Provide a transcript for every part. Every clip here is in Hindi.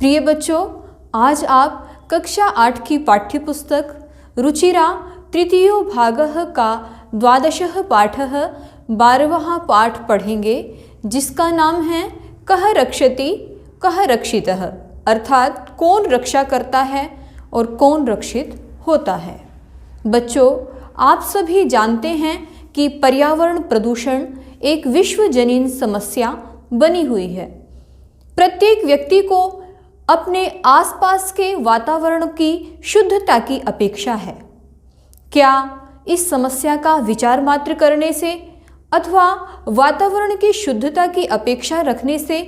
प्रिय बच्चों, आज आप कक्षा 8 की पाठ्यपुस्तक रुचिरा तृतीयो भागः का 12 पाठः 12वां पाठ पढ़ेंगे, जिसका नाम है कः रक्षति कः रक्षितः, अर्थात कौन रक्षा करता है और कौन रक्षित होता है। बच्चों, आप सभी जानते हैं कि पर्यावरण प्रदूषण एक विश्वजनीन समस्या बनी हुई है। प्रत्येक व्यक्ति को अपने आसपास के वातावरण की शुद्धता की अपेक्षा है। क्या इस समस्या का विचार मात्र करने से अथवा वातावरण की शुद्धता की अपेक्षा रखने से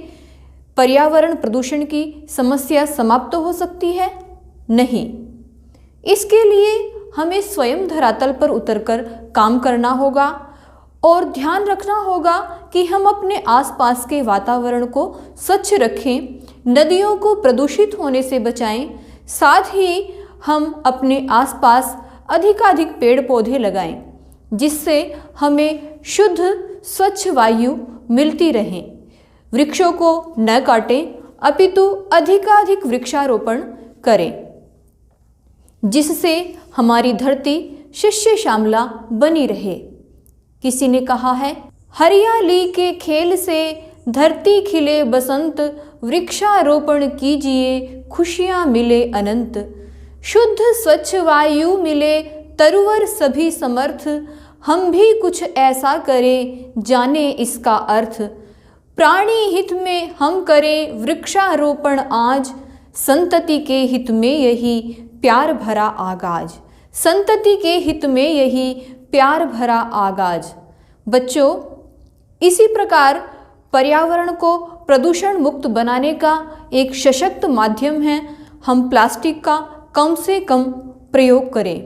पर्यावरण प्रदूषण की समस्या समाप्त हो सकती है? नहीं। इसके लिए हमें स्वयं धरातल पर उतरकर काम करना होगा और ध्यान रखना होगा कि हम अपने आसपास के वातावरण को स्वच्छ रखें, नदियों को प्रदूषित होने से बचाएं, साथ ही हम अपने आसपास अधिकाधिक पेड़ पौधे लगाएं, जिससे हमें शुद्ध स्वच्छ वायु मिलती रहे। वृक्षों को न काटें, अपितु अधिकाधिक वृक्षारोपण करें, जिससे हमारी धरती शस्य श्यामला बनी रहे। किसी ने कहा है, हरियाली के खेल से धरती खिले बसंत, वृक्षारोपण कीजिए खुशियाँ मिले अनंत, शुद्ध स्वच्छ वायु मिले तरुवर सभी समर्थ, हम भी कुछ ऐसा करें जाने इसका अर्थ, प्राणी हित में हम करें वृक्षारोपण आज, संतति के हित में यही प्यार भरा आगाज, संतति के हित में यही प्यार भरा आगाज। बच्चों, इसी प्रकार पर्यावरण को प्रदूषण मुक्त बनाने का एक सशक्त माध्यम है हम प्लास्टिक का कम से कम प्रयोग करें।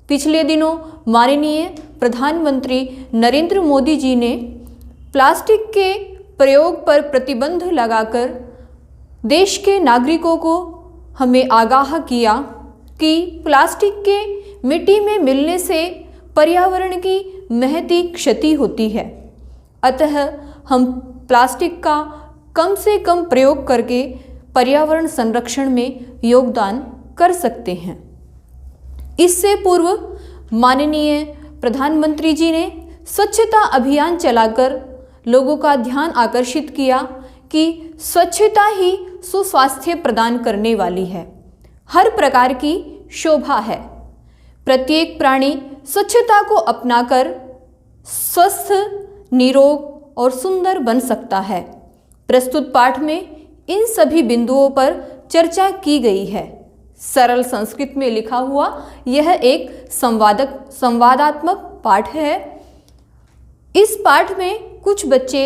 पिछले दिनों माननीय प्रधानमंत्री नरेंद्र मोदी जी ने प्लास्टिक के प्रयोग पर प्रतिबंध लगाकर देश के नागरिकों को हमें आगाह किया कि प्लास्टिक के मिट्टी में मिलने से पर्यावरण की महती क्षति होती है। अतः हम प्लास्टिक का कम से कम प्रयोग करके पर्यावरण संरक्षण में योगदान कर सकते हैं। इससे पूर्व माननीय प्रधानमंत्री जी ने स्वच्छता अभियान चलाकर लोगों का ध्यान आकर्षित किया कि स्वच्छता ही सुस्वास्थ्य प्रदान करने वाली है, हर प्रकार की शोभा है। प्रत्येक प्राणी स्वच्छता को अपनाकर स्वस्थ, निरोग और सुंदर बन सकता है। प्रस्तुत पाठ में इन सभी बिंदुओं पर चर्चा की गई है। सरल संस्कृत में लिखा हुआ यह एक संवादात्मक पाठ है। इस पाठ में कुछ बच्चे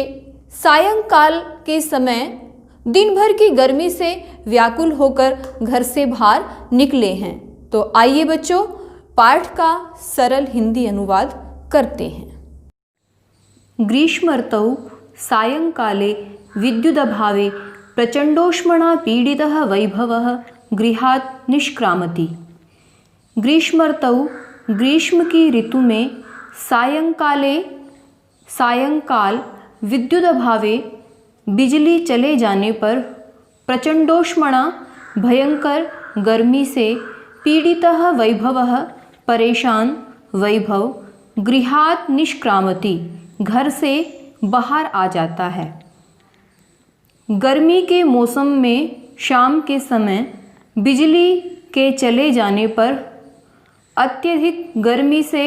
सायंकाल के समय दिन भर की गर्मी से व्याकुल होकर घर से बाहर निकले हैं। तो आइए बच्चों, पाठ का सरल हिंदी अनुवाद करते हैं। ग्रीष्म ऋतौ सायंकाले विद्युदभावे प्रचंडोष्मणा पीडितः वैभवः गृहात् निष्क्रामति। ग्रीष्म ऋतौ, ग्रीष्म की ऋतु में सायंकाल विद्युदभावे बिजली चले जाने पर प्रचंडोष्मणा भयंकर गर्मी से पीड़ितः वैभवः परेशान वैभव गृहात् निष्क्रामति घर से बाहर आ जाता है। गर्मी के मौसम में शाम के समय बिजली के चले जाने पर अत्यधिक गर्मी से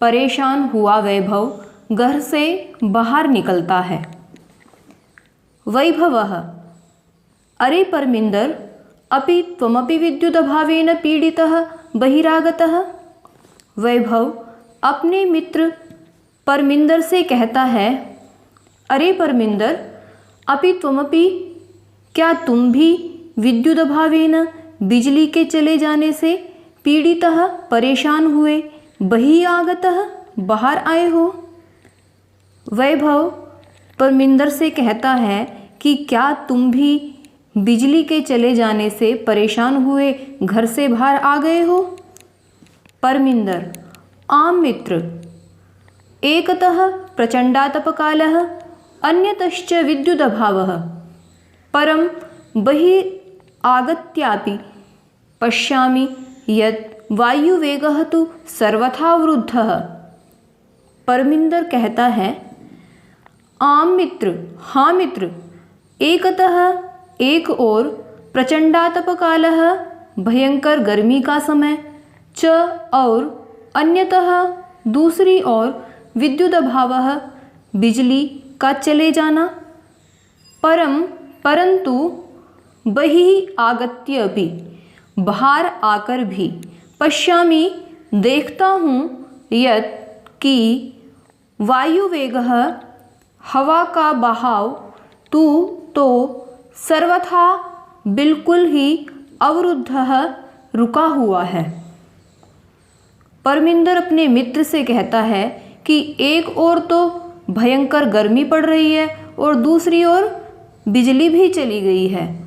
परेशान हुआ वैभव घर से बाहर निकलता है। वैभवः, अरे परमिंदर, अपि त्वमपि विद्युदभावेन पीड़ितः बहिरागतः। वैभव अपने मित्र परमिंदर से कहता है, अरे परमिंदर, अपि त्वमपि, क्या तुम भी विद्युदभावेन बिजली के चले जाने से पीड़ितः परेशान हुए बहिरागतः बाहर आए हो। वैभव परमिंदर से कहता है कि क्या तुम भी बिजली के चले जाने से परेशान हुए घर से बाहर आ गए हो। परमिंदर, आम मित्र, एकतः प्रचंडातपकालः अन्यतश्च विद्युदभावः, परं आगत्यापि पश्यामि यत् वायुवेगः तु सर्वथा वृद्धः। परमिंदर कहता है, आम मित्र, हाँ मित्र, एकतः एक ओर प्रचंडातपकालः भयंकर गर्मी का समय च और अन्यतः दूसरी ओर विद्युत अभावः बिजली का चले जाना। परंतु बहिः आगत्य अपि बाहर आकर भी पश्यामि देखता हूँ यत् कि वायुवेगः हवा का बहाव तो सर्वथा बिल्कुल ही अवरुद्धः रुका हुआ है। परमिंदर अपने मित्र से कहता है कि एक ओर तो भयंकर गर्मी पड़ रही है और दूसरी ओर बिजली भी चली गई है,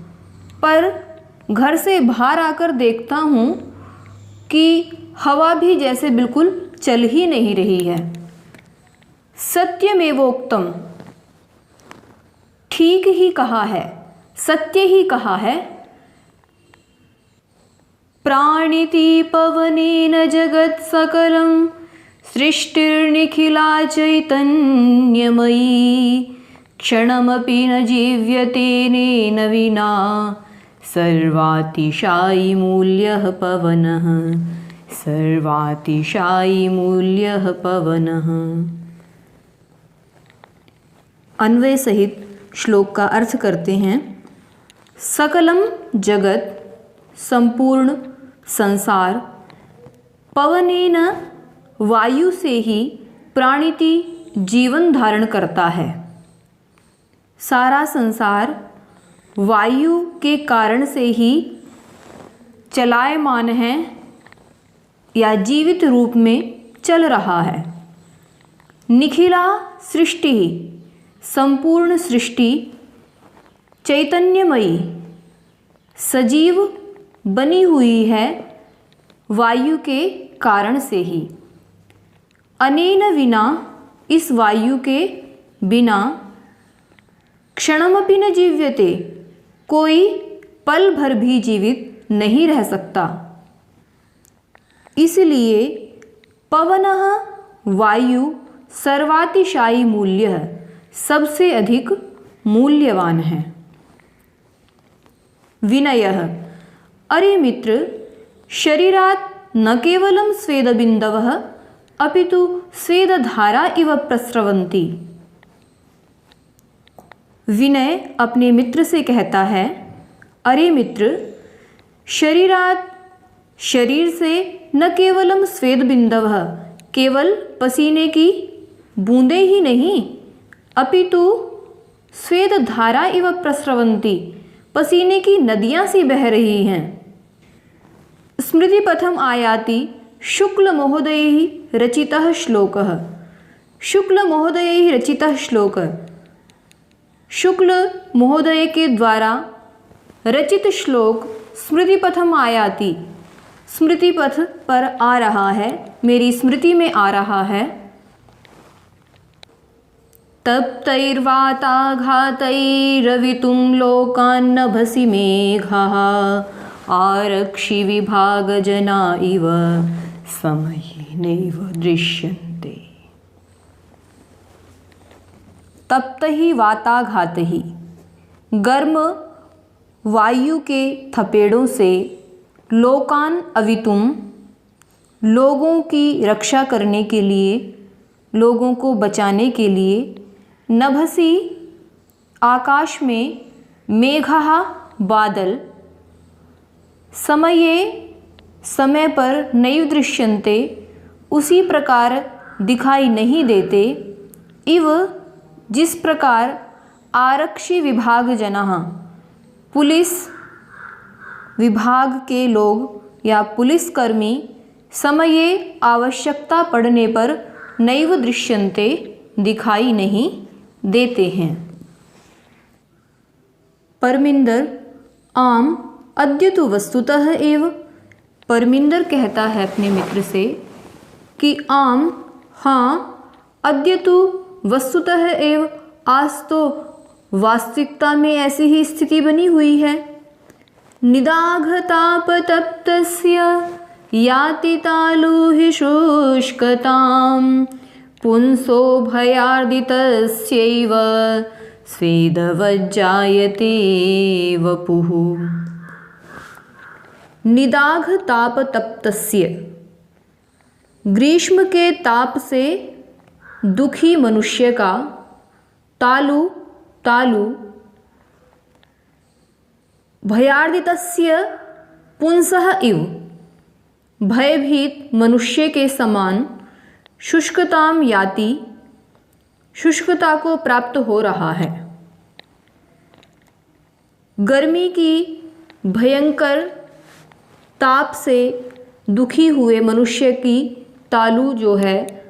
पर घर से बाहर आकर देखता हूँ कि हवा भी जैसे बिल्कुल चल ही नहीं रही है। सत्यमेवोक्तम, ठीक ही कहा है, सत्य ही कहा है। प्राणिति पवनेन जगत् सकलं सृष्टिर्निखिला चैतन्यमयी क्षणमपि न जीव्यते नेन विना सर्वातिशायी मूल्यः पवनः, सर्वातिशायी मूल्यः पवनः। अन्वय सहित श्लोक का अर्थ करते हैं। सकलम जगत, संपूर्ण संसार, पवनेन वायु से ही प्राणिति जीवन धारण करता है। सारा संसार वायु के कारण से ही चलायमान है या जीवित रूप में चल रहा है। निखिला सृष्टि, संपूर्ण सृष्टि चैतन्यमयी, सजीव बनी हुई है वायु के कारण से ही। अनेन विना, इस वायु के बिना, क्षणमपि न जीव्यते, कोई पल भर भी जीवित नहीं रह सकता। इसलिए पवनः, वायु सर्वातिशायी मूल्य, सबसे अधिक मूल्यवान है। विनयः, अरे मित्र, शरीरात् न केवलं स्वेदबिन्दवः अपितु स्वेदधारा इव प्रस्रवन्ति। विनय अपने मित्र से कहता है, अरे मित्र, शरीरात्, शरीर से न केवलम स्वेदबिन्दवः, केवल पसीने की बूंदें ही नहीं, अपितु स्वेदधारा इव प्रस्रवन्ति, पसीने की नदियाँ सी बह रही हैं। स्मृति पथम आयाति शुक्ल महोदयैः रचितः श्लोकः। शुक्ल महोदयैः रचितः श्लोक, शुक्ल महोदय के द्वारा रचित श्लोक स्मृति पथम आयाति, स्मृति पथ पर आ रहा है, मेरी स्मृति में आ रहा है। तप्तैर्वाताघातैरवितुं लोकान्नभसि मेघः आरक्षि विभागजना इव समयेनैव दृश्यन्ते। तप्तहि वाताघातहि, गर्म वायु के थपेड़ों से, लोकान अवितुम, लोगों की रक्षा करने के लिए, लोगों को बचाने के लिए, नभसी, आकाश में, मेघः, बादल, समये, समय पर, नैव दृश्यन्ते, उसी प्रकार दिखाई नहीं देते, इव, जिस प्रकार आरक्षि विभाग जनः, पुलिस विभाग के लोग या पुलिसकर्मी समये, आवश्यकता पड़ने पर, नैव दृश्यन्ते, दिखाई नहीं देते हैं। परमिंदर, आम अद्य तु वस्तुतः एव, परमिंदर कहता है अपने मित्र से कि आम, हाँ, अद्य तु वस्तुतः एव, आज तो वास्तविकता में ऐसी ही स्थिति बनी हुई है। निदाघतापतप्तस्य याति तालुहि शुष्कतां पुंसो भयार्दितस्यैव स्वेदवज्जायते वपुः। निदाघ ताप तप्तस्य, ग्रीष्म के ताप से दुखी मनुष्य का, तालु तालु, भयार्दितस्य पुंसः इव, भयभीत मनुष्य के समान, शुष्कताम याति, शुष्कता को प्राप्त हो रहा है। गर्मी की भयंकर ताप से दुखी हुए मनुष्य की तालु जो है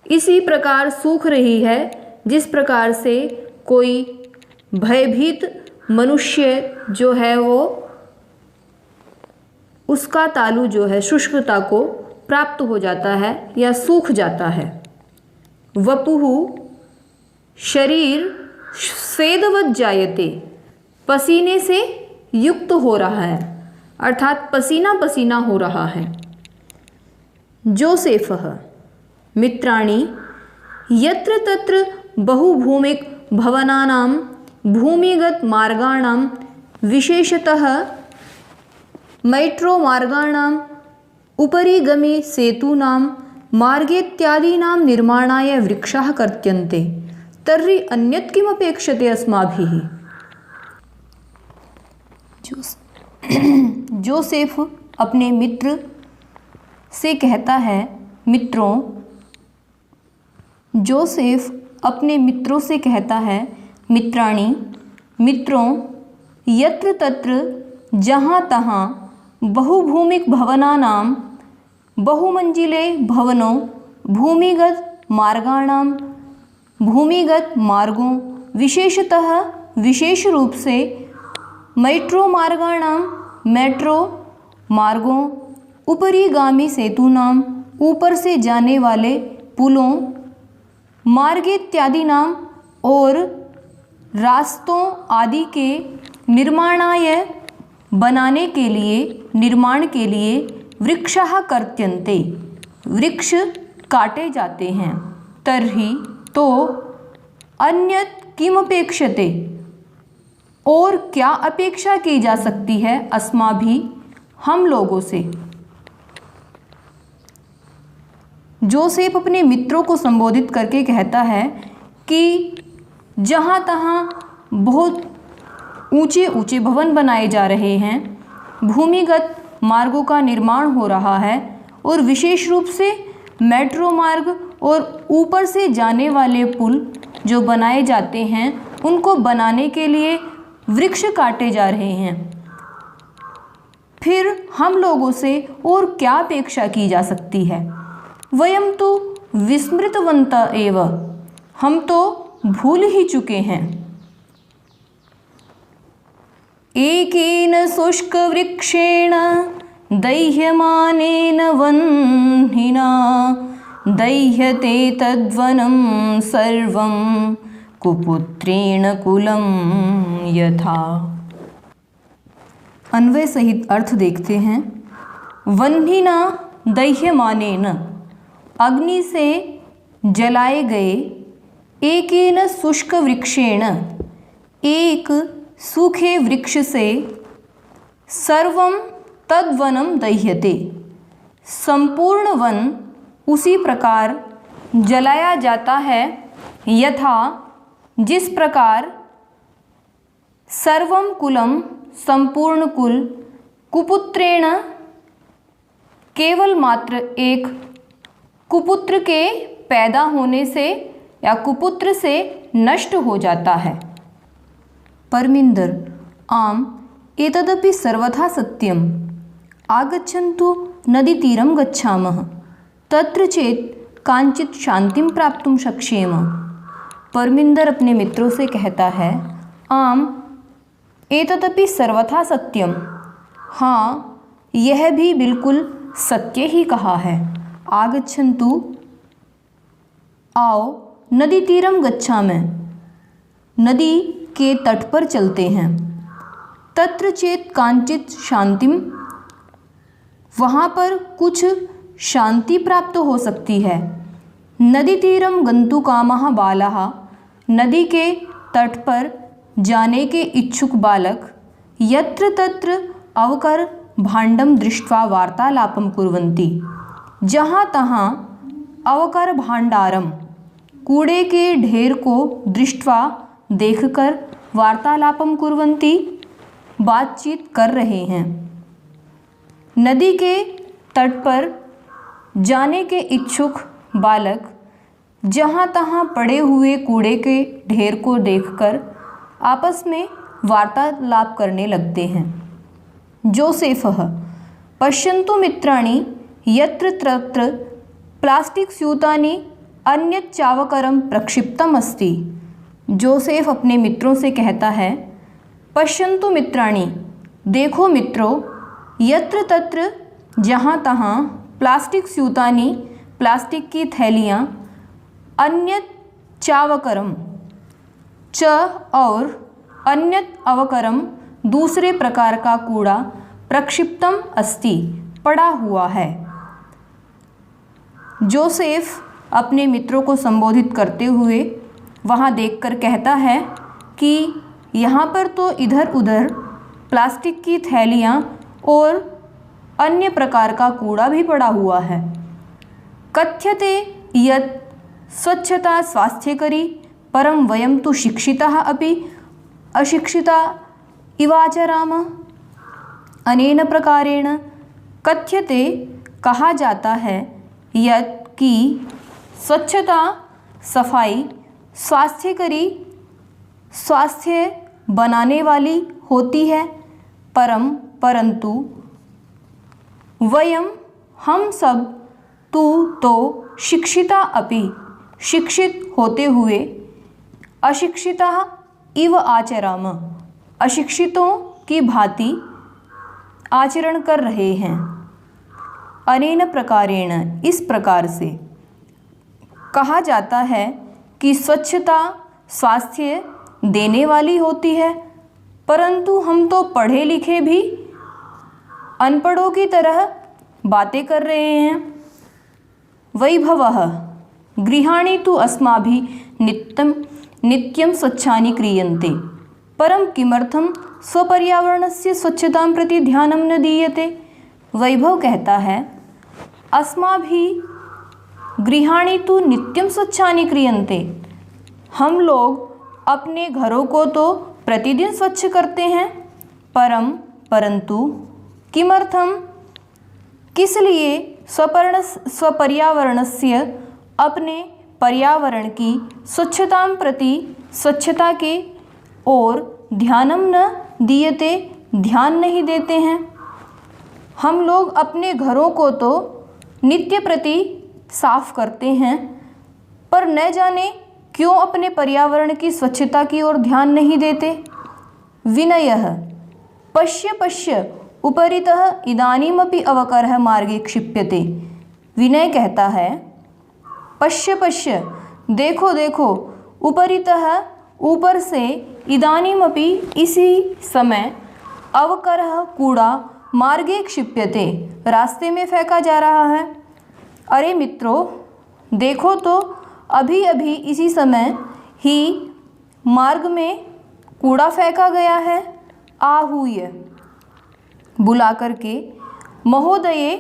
इसी प्रकार सूख रही है जिस प्रकार से कोई भयभीत मनुष्य जो है वो उसका तालु जो है शुष्कता को प्राप्त हो जाता है या सूख जाता है। वपुः शरीर स्वेदवत् जायते, पसीने से युक्त हो रहा है अर्थात पसीना पसीना हो रहा है। जोसेफः मित्राणि यत्र तत्र बहुभूमिक भवनानां भूमिगत मार्गाणां विशेषतः मेट्रो मार्गाणां उपरि गमि सेतूनां मार्गेत्यादीनां निर्माणाय वृक्षाः कर्त्यन्ते तर्हि अन्यत् किमपेक्षते अस्माभिः। जोसेफ अपने मित्र से कहता है, जोसेफ अपने मित्रों से कहता है, मित्राणि मित्रों, यत्र तत्र जहाँ तहाँ बहुभूमिक भवनानां बहुमंजिले भवनों, भूमिगत मार्गाणां भूमिगत मार्गों, विशेषतः विशेष रूप से मेट्रो मार्गों, उपरिगामी सेतूनां ऊपर से जाने वाले पुलों, मार्गेत्यादि नाम और रास्तों आदि के निर्माण के लिए वृक्षाः कर्त्यन्ते, वृक्ष काटे जाते हैं। तर्हि तो अन्यत् किमपेक्षते, और क्या अपेक्षा की जा सकती है, अस्माभि हम लोगों से। जोसेफ अपने मित्रों को संबोधित करके कहता है कि जहाँ तहाँ बहुत ऊंचे ऊंचे भवन बनाए जा रहे हैं, भूमिगत मार्गों का निर्माण हो रहा है और विशेष रूप से मेट्रो मार्ग और ऊपर से जाने वाले पुल जो बनाए जाते हैं उनको बनाने के लिए वृक्ष काटे जा रहे हैं। फिर हम लोगों से और क्या अपेक्षा की जा सकती है। वयम तो विस्मृतवन्ता एव, हम तो भूल ही चुके हैं। एकेन शुष्कवृक्षेण दह्यमानेन वह्निना दह्यते तद्वनं सर्वं कुपुत्रेण कुलं यथा। अन्वय सहित अर्थ देखते हैं। वह्निना दह्यमानेन, अग्नि से जलाए गए, एकेन शुष्क वृक्षेण, एक सूखे वृक्ष से, सर्वं तद्वनं दह्यते, संपूर्ण वन उसी प्रकार जलाया जाता है, यथा जिस प्रकार, सर्वं कुलम संपूर्ण कुल, कुपुत्रेण केवल मात्र एक कुपुत्र के पैदा होने से या कुपुत्र से नष्ट हो जाता है। परमिंदर आम एतदपि सर्वथा सत्यम, आगच्छन्तु नदीतीरं गच्छामः, तत्र चेत् कांचित शांतिं प्राप्तुं शक्ष्येम। परमिंदर अपने मित्रों से कहता है, आम एतदपि सर्वथा सत्यम, हाँ यह भी बिल्कुल सत्य ही कहा है। आगच्छन्तु आओ, नदी तीरम गच्छामः, नदी के तट पर चलते हैं। तत्र चेत कांचित शांतिम, वहाँ पर कुछ शांति प्राप्त हो सकती है। नदी तीरम गंतु कामः बालः, नदी के तट पर जाने के इच्छुक बालक यत्र तत्र अवकर भांडम दृष्ट्वा वार्तालापम कुर्वन्ति, जहाँ तहाँ अवकर भांडारम, कूड़े के ढेर को दृष्ट्वा देखकर वार्तालापम कुर्वन्ति, बातचीत कर रहे हैं। नदी के तट पर जाने के इच्छुक बालक जहाँ तहाँ पड़े हुए कूड़े के ढेर को देखकर आपस में वार्तालाप करने लगते हैं। जोसेफः पश्यन्तु मित्राणि यत्र तत्र प्लास्टिक स्यूतानि अन्यत् चावकरं प्रक्षिप्तम अस्ति। जोसेफ अपने मित्रों से कहता है, पश्यन्तु मित्राणि, देखो मित्रों, यत्र तत्र, जहाँ तहाँ, प्लास्टिक स्यूतानि, प्लास्टिक की थैलियाँ, अन्यत् चावकरम, च और अन्यत् अवकरम, दूसरे प्रकार का कूड़ा, प्रक्षिप्तम अस्ति, पड़ा हुआ है। जोसेफ अपने मित्रों को संबोधित करते हुए वहाँ देखकर कहता है कि यहाँ पर तो इधर उधर प्लास्टिक की थैलियाँ और अन्य प्रकार का कूड़ा भी पड़ा हुआ है। कथ्यते यत् स्वच्छता स्वास्थ्यकरी, परं वयं तु शिक्षिताः अपि अशिक्षिता इवाचराम। अनेन प्रकारेण कथ्यते, कहा जाता है, यत् कि स्वच्छता सफाई स्वास्थ्यकरी, स्वास्थ्य बनाने वाली होती है, परंतु वयम, हम सब, तू तो शिक्षिता अपि, शिक्षित होते हुए, अशिक्षिता इव आचराम, अशिक्षितों की भांति आचरण कर रहे हैं। अनेन प्रकारेण, इस प्रकार से, कहा जाता है कि स्वच्छता स्वास्थ्य देने वाली होती है, परंतु हम तो पढ़े लिखे भी अनपढ़ों की तरह बातें कर रहे हैं। वैभवः गृहाणि तु अस्माभिः नित्यं स्वच्छानि क्रियन्ते, परं किमर्थं स्वपर्यावरणस्य स्वच्छतां प्रति ध्यानं न दीयते। वैभव कहता है, अस्माभिः गृहाणि तु नित्यं स्वच्छानि क्रियन्ते, हम लोग अपने घरों को तो प्रतिदिन स्वच्छ करते हैं, परंतु किमर्थम, किस लिए, स्वपर्यावरणस्य, अपने पर्यावरण की, स्वच्छतां प्रति, स्वच्छता के ओर, ध्यानं न दीयते, ध्यान नहीं देते हैं। हम लोग अपने घरों को तो नित्य प्रति साफ करते हैं, पर न जाने क्यों अपने पर्यावरण की स्वच्छता की ओर ध्यान नहीं देते। विनयः पश्य पश्य उपरितः इदानीमपि अवकरः मार्गे क्षिप्यते। विनय कहता है, पश्य पश्य, देखो देखो, उपरितः, ऊपर से, इदानीमपि, इसी समय, अवकरः कूड़ा, मार्गे क्षिप्यते, रास्ते में फेंका जा रहा है। अरे मित्रों, देखो तो, अभी अभी इसी समय ही मार्ग में कूड़ा फेंका गया है। आहूय, बुला करके, महोदये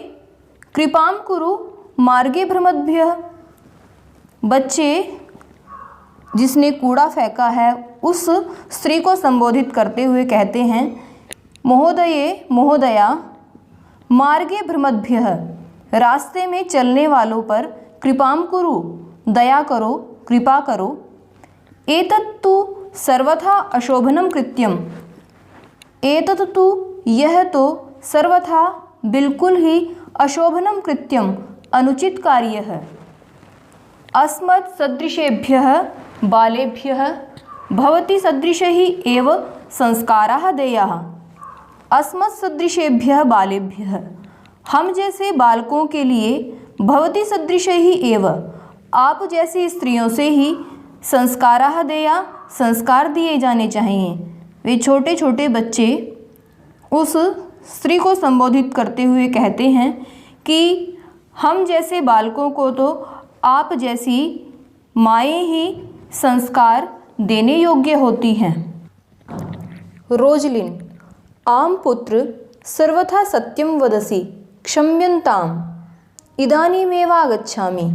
कृपां कुरु मार्गे भ्रमद्भ्यः, बच्चे, जिसने कूड़ा फेंका है उस स्त्री को संबोधित करते हुए कहते हैं, महोदये, महोदया, मार्गे भ्रमद्भ्यः, रास्ते में चलने वालों पर कृपां कुरु, दया करो, कृपा करो। एतत्तु सर्वथा अशोभनं कृत्यम, एतत्तु, यह तो, सर्वथा, बिल्कुल ही, अशोभनं कृत्यम, अनुचित कार्य है। अस्मत् सदृशेभ्यः बालेभ्यः भवति सदृशैः एव संस्काराः देयाः। अस्मत् सदृशेभ्यः बालेभ्यः, हम जैसे बालकों के लिए, भवति सदृशैः एव, आप जैसी स्त्रियों से ही, संस्काराः देया, संस्कार दिए जाने चाहिए। वे छोटे छोटे बच्चे उस स्त्री को संबोधित करते हुए कहते हैं कि हम जैसे बालकों को तो आप जैसी माएँ ही संस्कार देने योग्य होती हैं। रोजलिन, आम पुत्र सर्वथा सत्यम वदसि क्षम्यन्ताम इदानीमेवागच्छामि।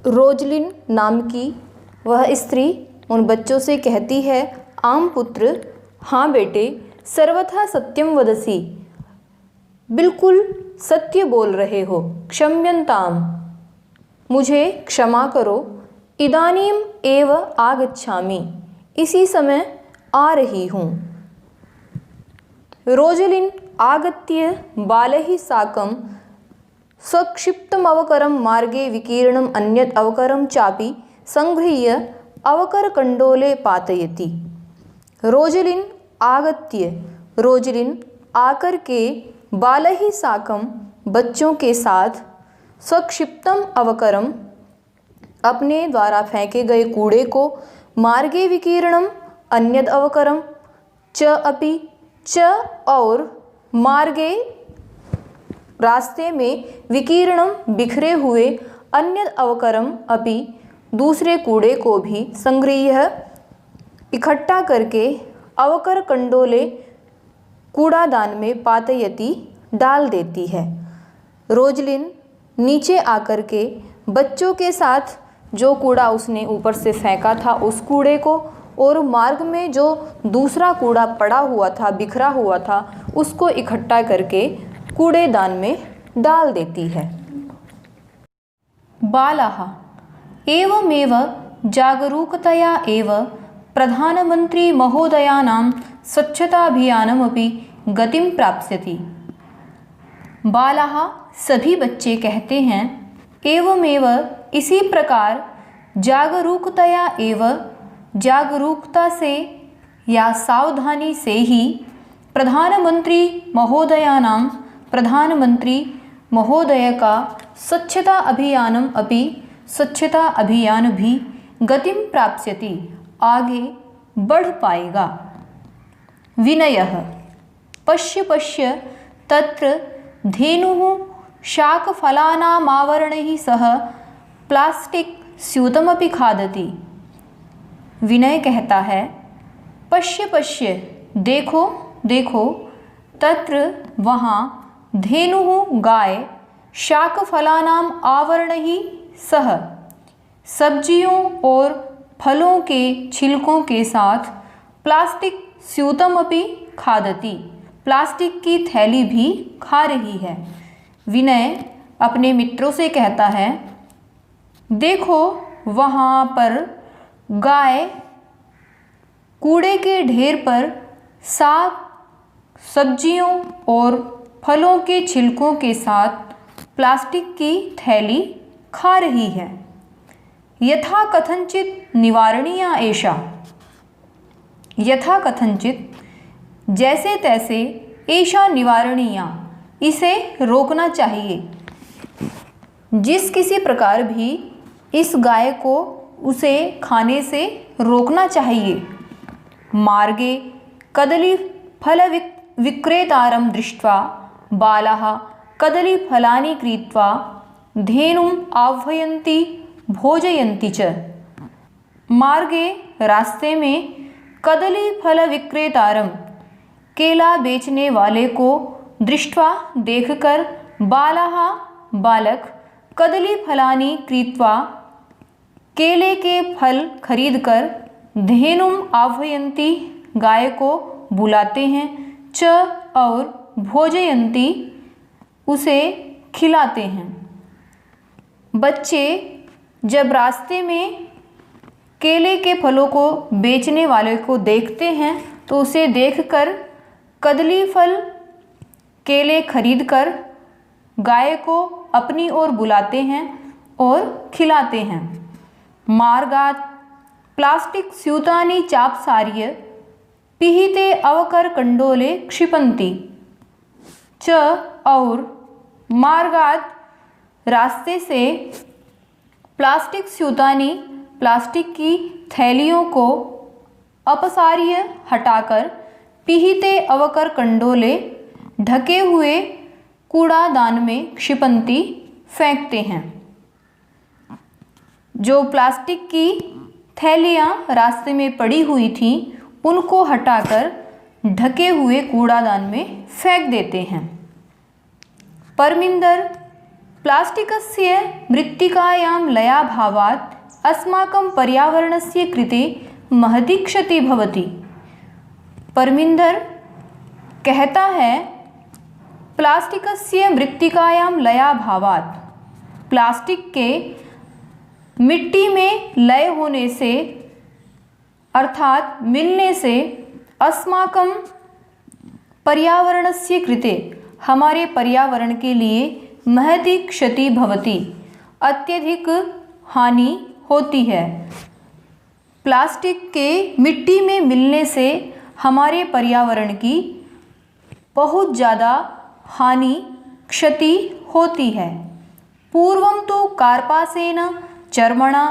रोजलिन नाम की वह स्त्री उन बच्चों से कहती है, आम पुत्र, हाँ बेटे, सर्वथा सत्यम वदसि, बिल्कुल सत्य बोल रहे हो, क्षम्यन्ताम, मुझे क्षमा करो, इदानीम एव आगच्छामि, इसी समय आ रही हूँ। रोजलिन आगत्य बालैः साकं सक्षिप्तमवकरं मार्गे विकीर्णम् अन्यत् अवकरं चापि संगृह्य अवकरकण्डोले पातयति। रोजलिन आगत्य, रोजलिन आकर के बालैः साकं, बच्चों के साथ, सक्षिप्तम अवकरम, अपने द्वारा फेंके गए कूड़े को, मार्गे विकीर्णम अन्यद अवकरम च अपि, च और, मार्गे रास्ते में, विकीर्णम बिखरे हुए, अन्यद अवकरम अपि दूसरे कूड़े को भी, संगृह्य इकट्ठा करके, अवकर कंडोले कूड़ादान में, पातयति डाल देती है। रोजलिन नीचे आकर के बच्चों के साथ जो कूड़ा उसने ऊपर से फेंका था उस कूड़े को, और मार्ग में जो दूसरा कूड़ा पड़ा हुआ था, बिखरा हुआ था, उसको इकट्ठा करके कूड़ेदान में डाल देती है। बालाः एवमेव जागरूकतया एव प्रधानमंत्री महोदयानां स्वच्छताभियानमपि गतिं प्राप्स्यति। बालाः सभी बच्चे कहते हैं, एवमेव इसी प्रकार, जागरूकतया एव जागरूकता से या सावधानी से ही, प्रधानमंत्री महोदयानां प्रधानमंत्री महोदय का स्वच्छता अभियानम अपि स्वच्छता अभियान भी गतिं प्राप्स्यति आगे बढ़ पाएगा। विनयः पश्य पश्य तत्र धेनुः शाकफलानामावरणैः सह प्लास्टिक स्यूतमपि खादति। विनय कहता है, पश्य पश्य, देखो देखो, तत्र वहाँ, धेनुः गाय, शाकफलानाम आवरणैः सह सब्जियों और फलों के छिलकों के साथ, प्लास्टिक स्यूतमपि खादति, प्लास्टिक की थैली भी खा रही है। विनय अपने मित्रों से कहता है, देखो वहाँ पर गाय कूड़े के ढेर पर साग, सब्जियों और फलों के छिलकों के साथ प्लास्टिक की थैली खा रही है। यथा कथंचित निवारणीया एषा, यथा कथंचित, जैसे तैसे, एषा निवारणीया, इसे रोकना चाहिए। जिस किसी प्रकार भी इस गाय को उसे खाने से रोकना चाहिए। मार्गे कदली फल विक्रेतारं दृष्ट्वा बालाः कदलीफलानि क्रीत्वा धेनुम् आह्वयन्ति भोजयन्ति च। मार्गे रास्ते में कदली फल विक्रेतारं, केला बेचने वाले को, दृष्ट्वा देखकर, बालाः बालक, कदली फलानि क्रीत्वा, केले के फल खरीदकर, धेनुम आह्वयन्ति, गाय को बुलाते हैं, च और भोजयन्ति, उसे खिलाते हैं। बच्चे जब रास्ते में केले के फलों को बेचने वाले को देखते हैं तो उसे देखकर कदली फल, केले खरीदकर गाय को अपनी ओर बुलाते हैं और खिलाते हैं। मार्गात् प्लास्टिक स्यूतानि चापसार्य पिहिते अवकर कंडोले क्षिपन्ति च, और मार्गात्, रास्ते से, प्लास्टिक स्यूतानि, प्लास्टिक की थैलियों को, अपसार्य हटाकर, पिहिते अवकर कंडोले ढके हुए कूड़ादान में क्षिपंती फेंकते हैं। जो प्लास्टिक की थैलियाँ रास्ते में पड़ी हुई थीं उनको हटाकर ढके हुए कूड़ादान में फेंक देते हैं। परमिंदर प्लास्टिकस्य मृत्तिकायां लयाभावात् अस्माकं पर्यावरणस्य कृते महती क्षति भवति। परमिंदर कहता है प्लास्टिकस्य मृत्तिकायां लयाभावात्, प्लास्टिक के मिट्टी में लय होने से अर्थात मिलने से अस्माकं पर्यावरणस्य कृते, हमारे पर्यावरण के लिए महती क्षति भवति, अत्यधिक हानि होती है। प्लास्टिक के मिट्टी में मिलने से हमारे पर्यावरण की बहुत ज़्यादा हानि क्षति होती है। पूर्वं तो कार्पासेन चर्मणा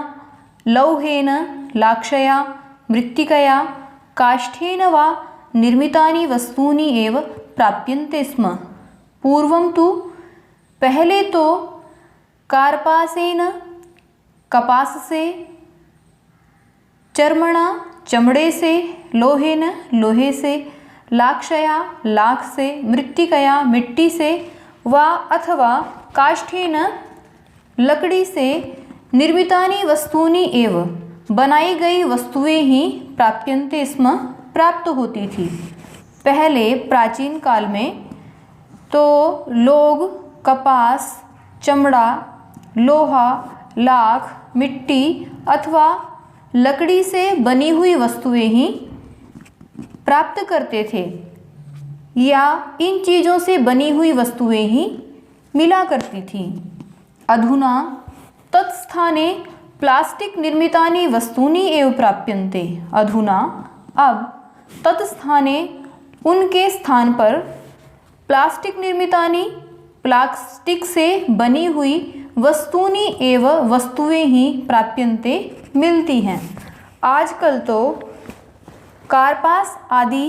लौहेन लाक्षया मृत्तिकया काष्ठेन वा निर्मितानि वस्तूनि एव प्राप्यन्ते स्म। पूर्वं तो पहले तो कार्पासेन कपास से, चर्मणा चमड़े से, लोहेन लोहे से, लाक्षया लाख से, मृत्तिकया मिट्टी से, वा अथवा काष्ठेन लकड़ी से निर्मितानि वस्तूनि एव बनाई गई वस्तुएं ही प्राप्यन्ते स्म प्राप्त होती थी। पहले प्राचीन काल में तो लोग कपास, चमड़ा, लोहा, लाख, मिट्टी अथवा लकड़ी से बनी हुई वस्तुएं ही प्राप्त करते थे या इन चीज़ों से बनी हुई वस्तुएं ही मिला करती थीं। अधुना तत्स्थाने प्लास्टिक निर्मितानि वस्तूनि एव प्राप्यन्ते। अधुना अब तत्स्थाने उनके स्थान पर प्लास्टिक निर्मितानि, प्लास्टिक से बनी हुई वस्तूनि एव वस्तुएं ही प्राप्यन्ते मिलती हैं। आजकल तो कार्पास आदि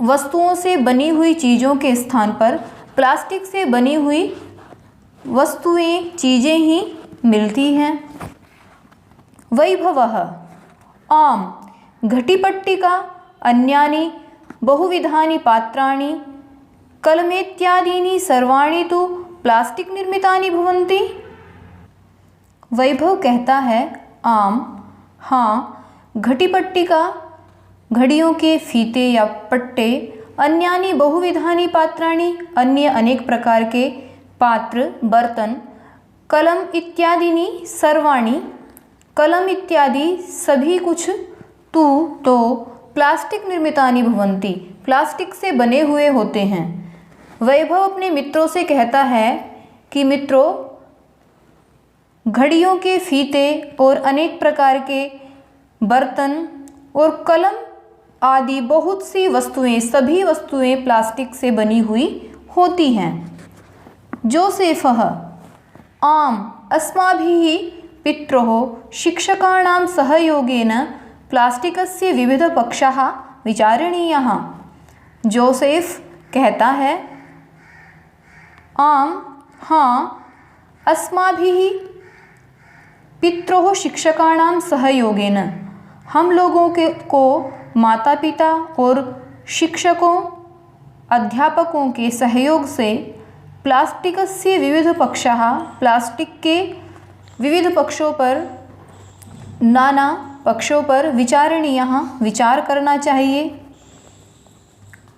वस्तुओं से बनी हुई चीज़ों के स्थान पर प्लास्टिक से बनी हुई वस्तुएं, चीज़ें ही मिलती हैं। वैभवः आम घटीपट्टिका अन्यानि बहुविधानि पात्राणि कलमेत्यादीनि सर्वाणि तु प्लास्टिक निर्मितानि भवन्ति। वैभव कहता है आम, हाँ, घटीपट्टिका घड़ियों के फीते या पट्टे, अन्यानि बहुविधानि पात्राणि अन्य अनेक प्रकार के पात्र, बर्तन, कलम इत्यादीनि सर्वाणि, कलम इत्यादि सभी कुछ तू तो प्लास्टिक निर्मितानि भवन्ति, प्लास्टिक से बने हुए होते हैं। वैभव अपने मित्रों से कहता है कि मित्रों, घड़ियों के फीते और अनेक प्रकार के बर्तन और कलम आदि बहुत सी वस्तुएं, सभी वस्तुएं प्लास्टिक से बनी हुई होती हैं। जोसेफः आम अस्माभिः पित्रोः शिक्षकाणां सहयोगेन प्लास्टिकस्य विविधपक्षाः विचारणीयाः। जोसेफ कहता है आम, हाँ, अस्माभिः पित्रोः शिक्षकाणां सहयोगेन, हम लोगों को माता पिता और शिक्षकों अध्यापकों के सहयोग से प्लास्टिकस्य विविधपक्षाः, प्लास्टिक के विविध पक्षों पर, नाना पक्षों पर विचारणीयः, विचार करना चाहिए।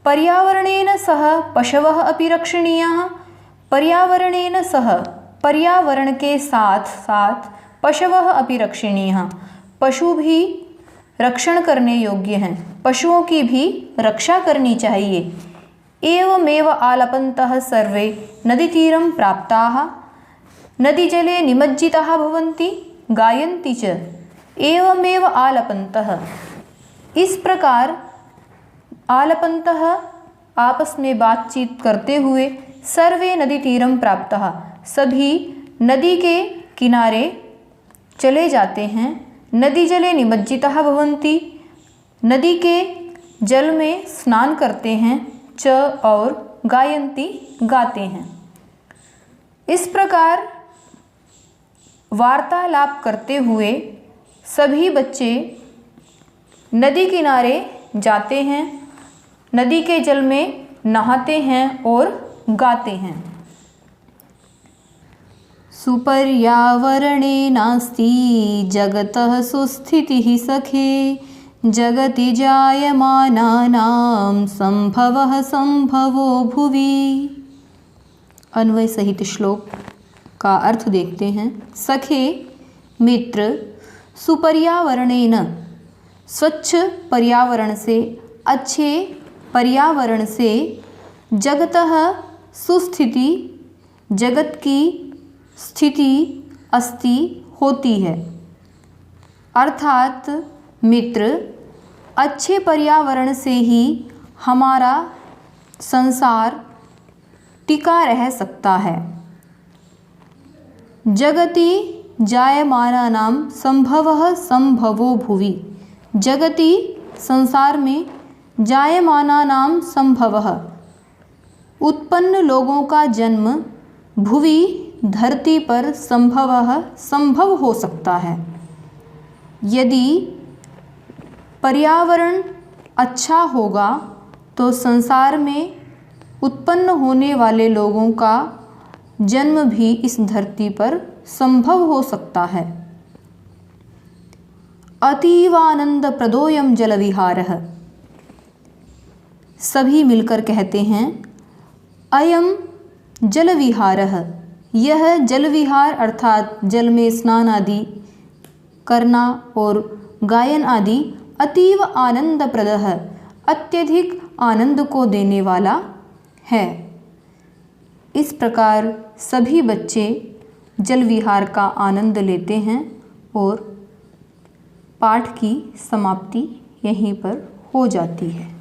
पर्यावरणेन सह पशवः अपि रक्षणीयाः, पर्यावरणेन सह, पर्यावरण के साथ साथ पशवः अपि रक्षणीयाः, पशु भी रक्षण करने योग्य हैं, पशुओं की भी रक्षा करनी चाहिए। एवमेव आलपन्तः सर्वे नदीतीरं प्राप्ताः नदीजले निमज्जिताः भवन्ति गायन्ति च। एवमेव आलपन्तः, इस प्रकार आलपन्तः आपस में बातचीत करते हुए, सर्वे नदीतीरं प्राप्ताः, सभी नदी के किनारे चले जाते हैं। नदीजले निमज्जिताः भवन्ति, नदी के जल में स्नान करते हैं, च और गायन्ति गाते हैं। इस प्रकार वार्तालाप करते हुए सभी बच्चे नदी किनारे जाते हैं, नदी के जल में नहाते हैं और गाते हैं। सुपर्यावरणे नास्ति जगतः सुस्थितिः सखे जगति जायमानानां संभवः संभवो भुवि। अन्वय सहित श्लोक का अर्थ देखते हैं। सखे मित्र, सुपर्यावरणेन स्वच्छ पर्यावरण से, अच्छे पर्यावरण से, जगतः सुस्थिति जगत की स्थिति अस्ति होती है। अर्थात मित्र, अच्छे पर्यावरण से ही हमारा संसार टिका रह सकता है। जगति जायमानानां संभवः संभवो भुवि। जगति संसार में, जायमानानां संभवः उत्पन्न लोगों का जन्म, भुवि धरती पर संभवः संभव हो सकता है। यदि पर्यावरण अच्छा होगा तो संसार में उत्पन्न होने वाले लोगों का जन्म भी इस धरती पर संभव हो सकता है। अतीवानंद प्रदोयम जल विहारः। सभी मिलकर कहते हैं अयम जल विहारः। यह जल विहार अर्थात जल में स्नान आदि करना और गायन आदि अतीव आनंदप्रदः, अत्यधिक आनंद को देने वाला है। इस प्रकार सभी बच्चे जल विहार का आनंद लेते हैं और पाठ की समाप्ति यहीं पर हो जाती है।